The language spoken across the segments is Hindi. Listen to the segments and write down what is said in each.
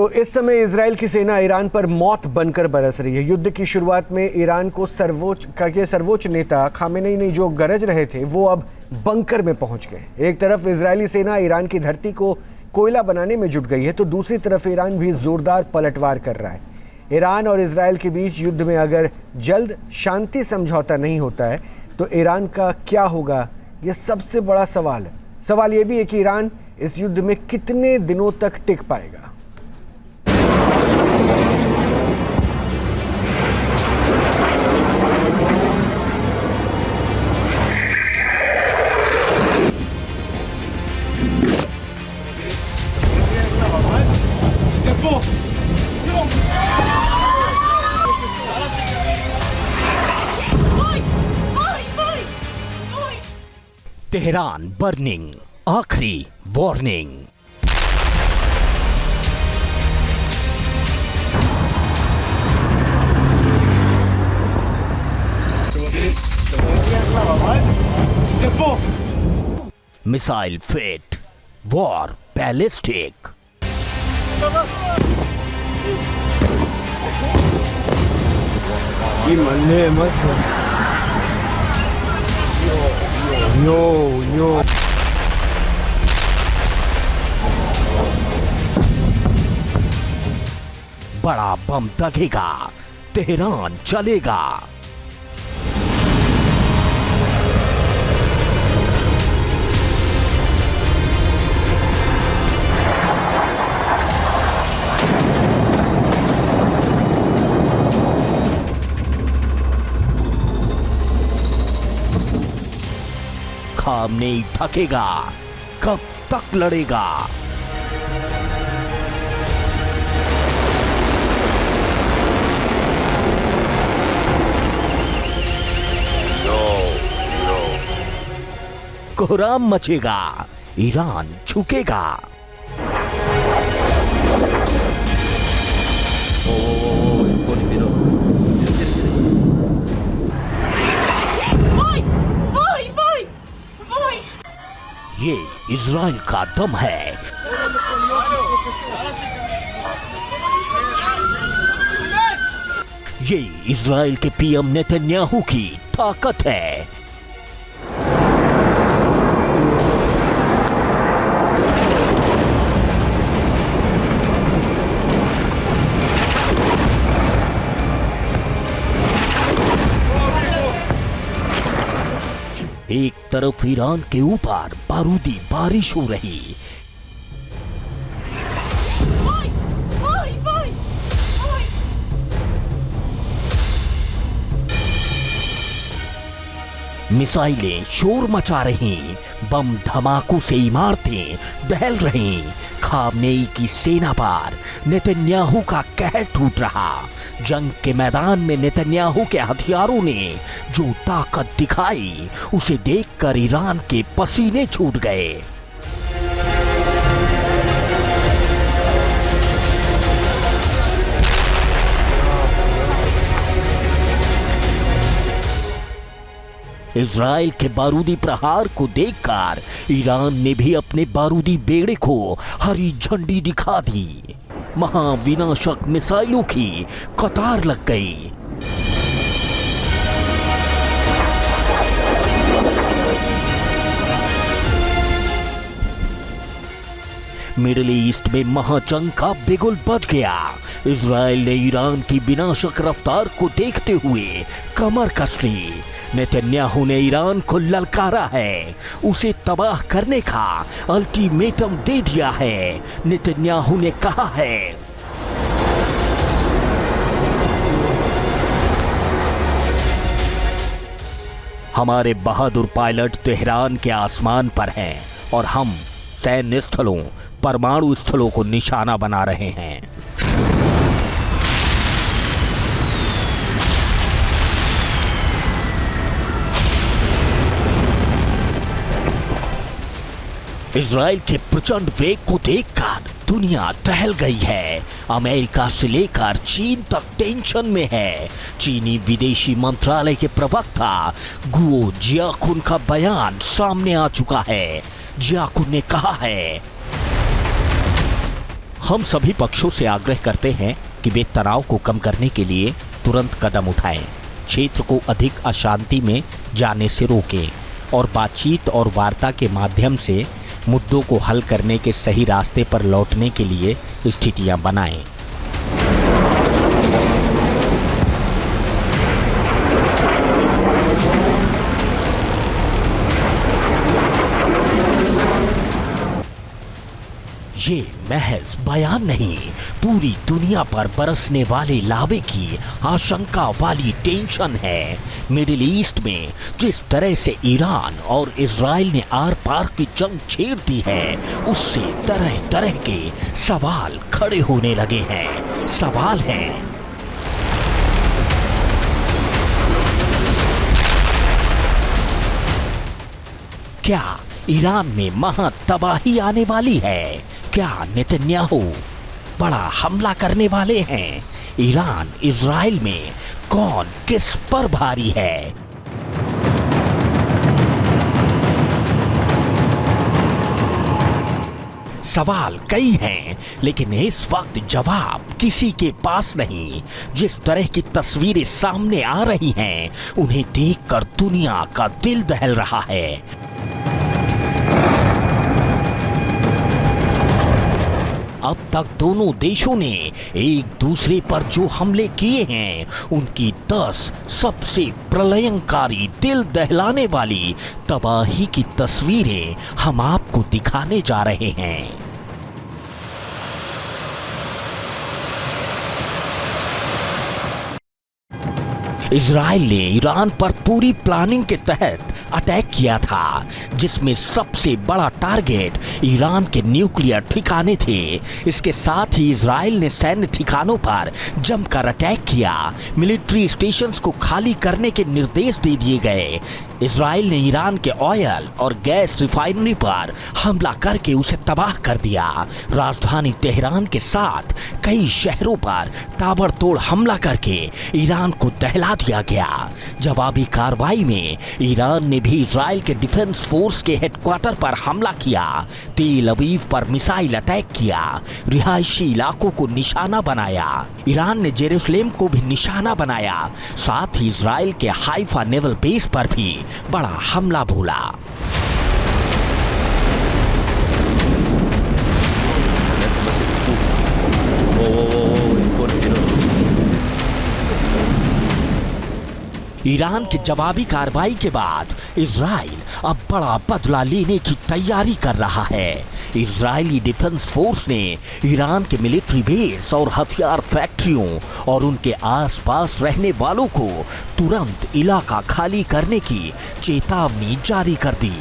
तो इस समय इजराइल की सेना ईरान पर मौत बनकर बरस रही है। युद्ध की शुरुआत में ईरान को सर्वोच्च नेता खामेनेई ने जो गरज रहे थे वो अब बंकर में पहुंच गए। एक तरफ इजरायली सेना ईरान की धरती को कोयला बनाने में जुट गई है तो दूसरी तरफ ईरान भी जोरदार पलटवार कर रहा है। ईरान और इजराइल के बीच युद्ध में अगर जल्द शांति समझौता नहीं होता है तो ईरान का क्या होगा, ये सबसे बड़ा सवाल है। सवाल ये भी है कि ईरान इस युद्ध में कितने दिनों तक टिक पाएगा। तेहरान बर्निंग, आखिरी warning. Missile fit, war ballistic. यो बड़ा बम दगेगा, तेहरान चलेगा। खामनेई थकेगा, कब तक लड़ेगा? कोहराम मचेगा, ईरान झुकेगा। ये इजराइल का दम है। ये इजराइल के पीएम नेतन्याहू की ताकत है। एक तरफ ईरान के ऊपर बारूदी बारिश हो रही, मिसाइलें शोर मचा रही, बम धमाकों से इमारतें दहल रही। खामनेई की सेना पर नेतन्याहू का कहर टूट रहा। जंग के मैदान में नेतन्याहू के हथियारों ने जो ताकत दिखाई उसे देखकर ईरान के पसीने छूट गए। इजराइल के बारूदी प्रहार को देखकर ईरान ने भी अपने बारूदी बेड़े को हरी झंडी दिखा दी। महाविनाशक मिसाइलों की कतार लग गई। मिडिल ईस्ट में महाजंग का बिगुल बज गया। इजराइल ने ईरान की विनाशक रफ्तार को देखते हुए कमर कस ली। नेतन्याहू ने ईरान को ललकारा है, उसे तबाह करने का अल्टीमेटम दे दिया है। नेतन्याहू ने कहा है, हमारे बहादुर पायलट तेहरान के आसमान पर हैं और हम सैन्य स्थलों, परमाणु स्थलों को निशाना बना रहे हैं। इजराइल के प्रचंड वेग को देखकर दुनिया दहल गई है। अमेरिका से लेकर चीन तक टेंशन में है। चीनी विदेशी मंत्रालय के प्रवक्ता गुओ जियाकुन का बयान सामने आ चुका है। जियाकुन ने कहा है, हम सभी पक्षों से आग्रह करते हैं कि वे तनाव को कम करने के लिए तुरंत कदम उठाएं, क्षेत्र को अधिक अशांति में जाने से रोकें और बातचीत और वार्ता के माध्यम से मुद्दों को हल करने के सही रास्ते पर लौटने के लिए स्थितियां बनाएं। ये महज बयान नहीं, पूरी दुनिया पर बरसने वाले लावे की आशंका वाली टेंशन है। मिडिल ईस्ट में जिस तरह से ईरान और इजराइल ने आर पार की जंग छेड़ दी है, उससे तरह तरह के सवाल खड़े होने लगे हैं। सवाल है, क्या ईरान में महा तबाही आने वाली है? क्या नेतन्याहू बड़ा हमला करने वाले हैं? ईरान इजराइल में कौन किस पर भारी है? सवाल कई हैं, लेकिन इस वक्त जवाब किसी के पास नहीं। जिस तरह की तस्वीरें सामने आ रही हैं, उन्हें देखकर दुनिया का दिल दहल रहा है। अब तक दोनों देशों ने एक दूसरे पर जो हमले किए हैं, उनकी 10 सबसे प्रलयंकारी, दिल दहलाने वाली तबाही की तस्वीरें हम आपको दिखाने जा रहे हैं। इजराइल ने ईरान पर पूरी प्लानिंग के तहत अटैक किया था, जिसमें सबसे बड़ा टारगेट ईरान के न्यूक्लियर ठिकाने थे। इसके साथ ही इजराइल ने सैन्य ठिकानों पर जमकर अटैक किया। मिलिट्री स्टेशंस को खाली करने के निर्देश दे दिए गए। इजराइल ने ईरान के ऑयल और गैस रिफाइनरी पर हमला करके उसे तबाह कर दिया। राजधानी तेहरान के साथ कई शहरों पर ताबड़तोड़ हमला करके ईरान को दहला दिया गया। जवाबी कार्रवाई में ईरान ने भी इजराइल के डिफेंस फोर्स के हेडक्वार्टर पर हमला किया। तेल अवीव पर मिसाइल अटैक किया। रिहायशी इलाकों को निशाना बनाया। ईरान ने जेरूसलेम को भी निशाना बनाया। साथ ही इजराइल के हाइफा नेवल बेस पर भी बड़ा हमला बोला। ईरान की जवाबी कार्रवाई के बाद इजराइल अब बड़ा बदला लेने की तैयारी कर रहा है। इजरायली डिफेंस फोर्स ने ईरान के मिलिट्री बेस और हथियार फैक्ट्रियों और उनके आसपास रहने वालों को तुरंत इलाका खाली करने की चेतावनी जारी कर दी।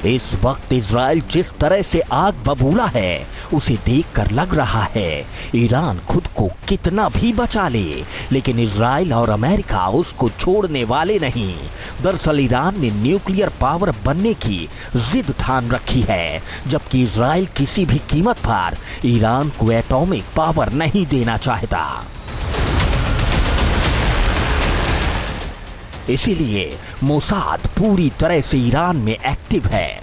इस वक्त इजराइल जिस तरह से आग बबूला है, उसे देखकर लग रहा है ईरान खुद को कितना भी बचा ले, लेकिन इजराइल और अमेरिका उसको छोड़ने वाले नहीं। दरअसल ईरान ने न्यूक्लियर पावर बनने की जिद ठान रखी है, जबकि इजराइल किसी भी कीमत पर ईरान को एटॉमिक पावर नहीं देना चाहता। इसीलिए मोसाद पूरी तरह से ईरान में एक्टिव है।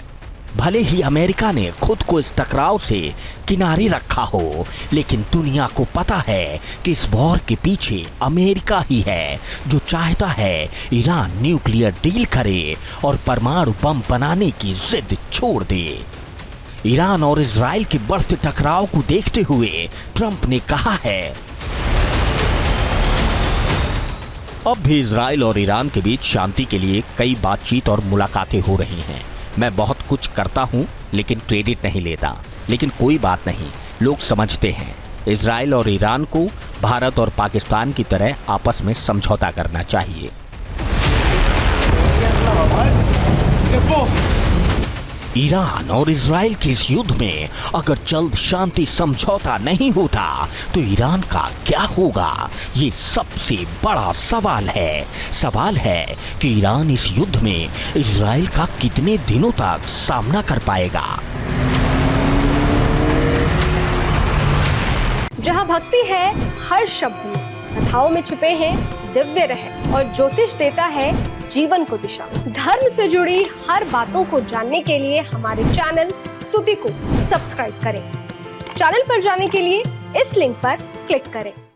भले ही अमेरिका ने खुद को इस टकराव से किनारे रखा हो, लेकिन दुनिया को पता है कि इस वॉर के पीछे अमेरिका ही है, जो चाहता है ईरान न्यूक्लियर डील करे और परमाणु बम बनाने की जिद छोड़ दे। ईरान और इजराइल के बढ़ते टकराव को देखते हुए ट्रंप ने कहा है, अब भी इजराइल और ईरान के बीच शांति के लिए कई बातचीत और मुलाकातें हो रही हैं। मैं बहुत कुछ करता हूं, लेकिन क्रेडिट नहीं लेता। लेकिन कोई बात नहीं, लोग समझते हैं। इजराइल और ईरान को भारत और पाकिस्तान की तरह आपस में समझौता करना चाहिए। ईरान और इजराइल के इस युद्ध में अगर जल्द शांति समझौता नहीं होता तो ईरान का क्या होगा, ये सबसे बड़ा सवाल है। सवाल है कि ईरान इस युद्ध में इजराइल का कितने दिनों तक सामना कर पाएगा। जहाँ भक्ति है हर शब्द में, कथाओं में छुपे हैं दिव्य रहस्य और ज्योतिष देता है जीवन को दिशा। धर्म से जुड़ी हर बातों को जानने के लिए हमारे चैनल स्तुति को सब्सक्राइब करें। चैनल पर जाने के लिए इस लिंक पर क्लिक करें।